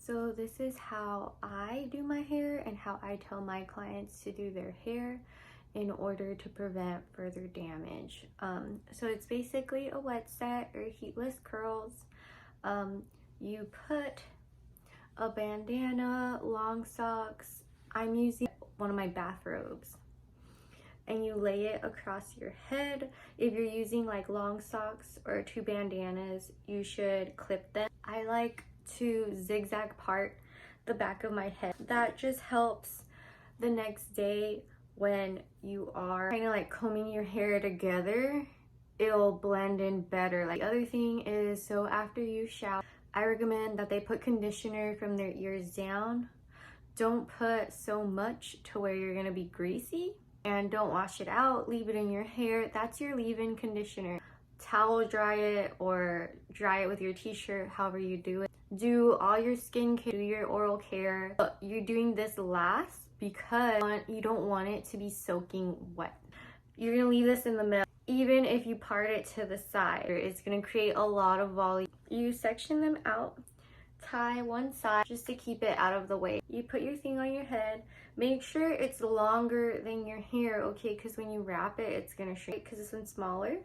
So this is how I do my hair and how I tell my clients to do their hair in order to prevent further damage. So it's basically a wet set or heatless curls. You put a bandana, long socks. I'm using one of my bathrobes, and you lay it across your head. If you're using like long socks or 2 bandanas, you should clip them. I like to zigzag part the back of my head. That just helps the next day when you are kind of like combing your hair together. It'll blend in better. Like, the other thing is, so after you shower, I recommend that they put conditioner from their ears down. Don't put so much to where you're gonna be greasy, and don't wash it out. Leave it in your hair. That's your leave-in conditioner. Towel dry it or dry it with your t-shirt, however you do it. Do all your skincare, do your oral care. You're doing this last because you don't want it to be soaking wet. You're gonna leave this in the middle. Even if you part it to the side, it's gonna create a lot of volume. You section them out, tie one side just to keep it out of the way. You put your thing on your head. Make sure it's longer than your hair, okay? Because when you wrap it, it's gonna shrink because this one's smaller.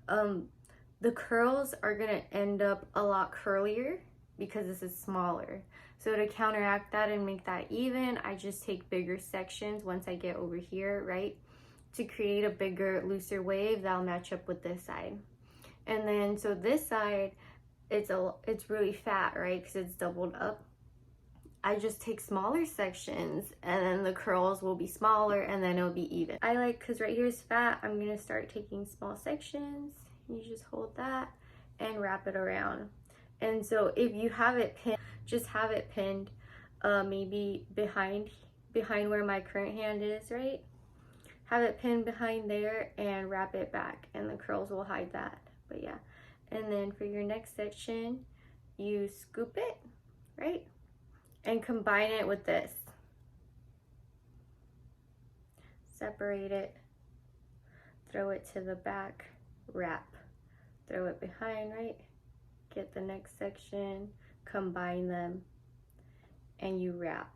The curls are gonna end up a lot curlier because this is smaller. So to counteract that and make that even, I just take bigger sections once I get over here, right? To create a bigger, looser wave that'll match up with this side. And then, so this side, it's really fat, right? Because it's doubled up. I just take smaller sections, and then the curls will be smaller, and then it'll be even. I like, because right here is fat, I'm gonna start taking small sections. You just hold that and wrap it around. And so if you have it pinned, just have it pinned maybe behind where my current hand is, right? Have it pinned behind there and wrap it back, and the curls will hide that. But yeah, and then for your next section, you scoop it, right? And combine it with this. Separate it, throw it to the back, wrap, throw it behind, right? Get the next section, combine them, and you wrap.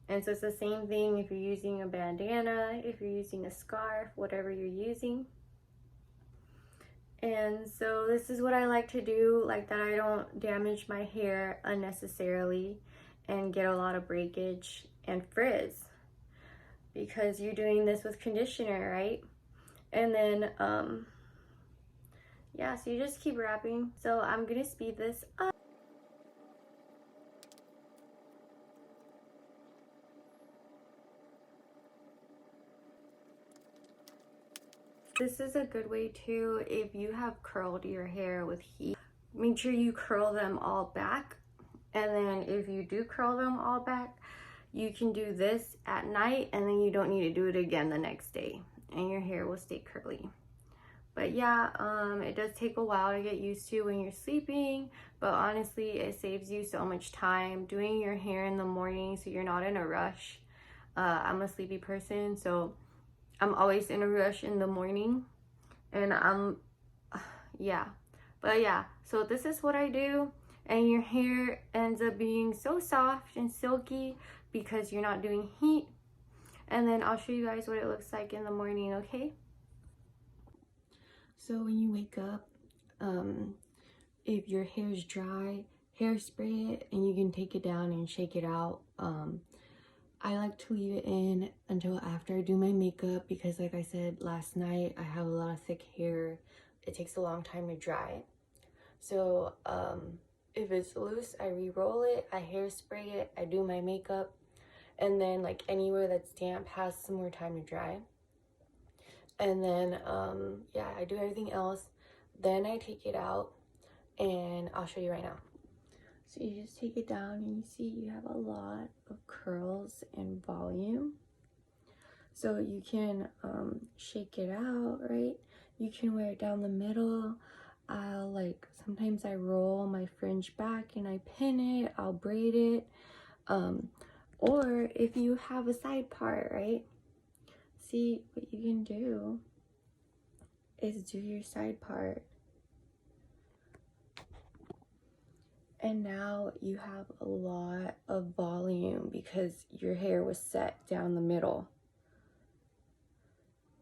And so it's the same thing if you're using a bandana, if you're using a scarf, whatever you're using. And so this is what I like to do, like that I don't damage my hair unnecessarily and get a lot of breakage and frizz, because you're doing this with conditioner, right? And then yeah, so you just keep wrapping. So I'm gonna speed this up. This is a good way too, if you have curled your hair with heat, make sure you curl them all back. And then if you do curl them all back, you can do this at night, and then you don't need to do it again the next day, and your hair will stay curly. But yeah, it does take a while to get used to when you're sleeping, but honestly, it saves you so much time doing your hair in the morning, so you're not in a rush. I'm a sleepy person, so I'm always in a rush in the morning, and yeah. But yeah, so this is what I do, and your hair ends up being so soft and silky because you're not doing heat. And then I'll show you guys what it looks like in the morning, okay? So when you wake up, if your hair is dry, hairspray it, and you can take it down and shake it out. I like to leave it in until after I do my makeup, because like I said last night, I have a lot of thick hair. It takes a long time to dry. So if it's loose, I re-roll it, I hairspray it, I do my makeup, and then like anywhere that's damp has some more time to dry. And then yeah, I do everything else. Then I take it out, and I'll show you right now. So you just take it down, and you see you have a lot of curls and volume. So you can shake it out, right? You can wear it down the middle. I'll like, sometimes I roll my fringe back and I pin it, I'll braid it. Or if you have a side part, right? See, what you can do is do your side part And now you have a lot of volume because your hair was set down the middle.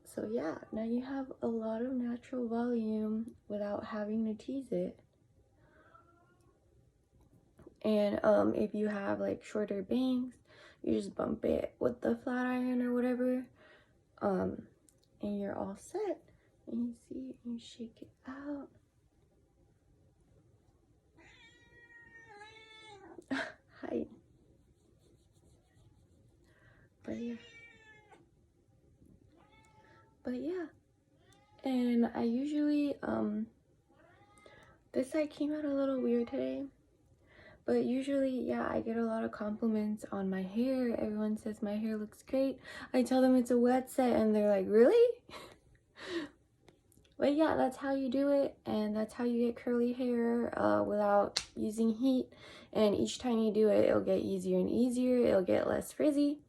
So yeah, now you have a lot of natural volume without having to tease it. And if you have like shorter bangs, you just bump it with the flat iron or whatever, and you're all set. And you see, you shake it out. Hi. But yeah, and I usually this side came out a little weird today, but usually, yeah, I get a lot of compliments on my hair. Everyone says my hair looks great. I tell them it's a wet set and they're like, really? But yeah, that's how you do it, and that's how you get curly hair without using heat. And each time you do it, it'll get easier and easier. It'll get less frizzy.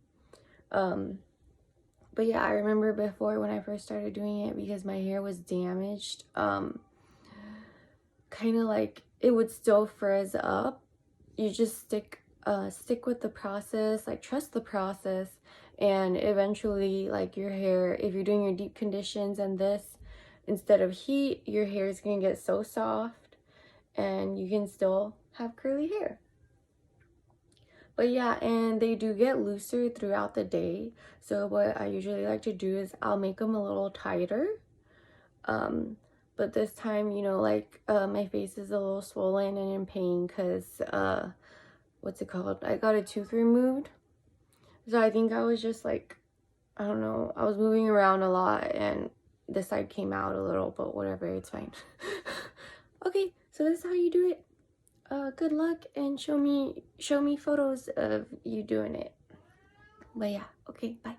But yeah, I remember before when I first started doing it, because my hair was damaged, kind of like it would still frizz up. You just stick with the process, like trust the process, and eventually, like, your hair, if you're doing your deep conditions and this instead of heat, your hair is gonna get so soft and you can still have curly hair. But yeah, and they do get looser throughout the day. So what I usually like to do is I'll make them a little tighter. But this time, you know, like my face is a little swollen and in pain because what's it called? I got a tooth removed. So I think I was just like, I don't know, I was moving around a lot and this side came out a little, but whatever, it's fine. Okay, so this is how you do it. Good luck, and show me photos of you doing it. But yeah, okay, bye.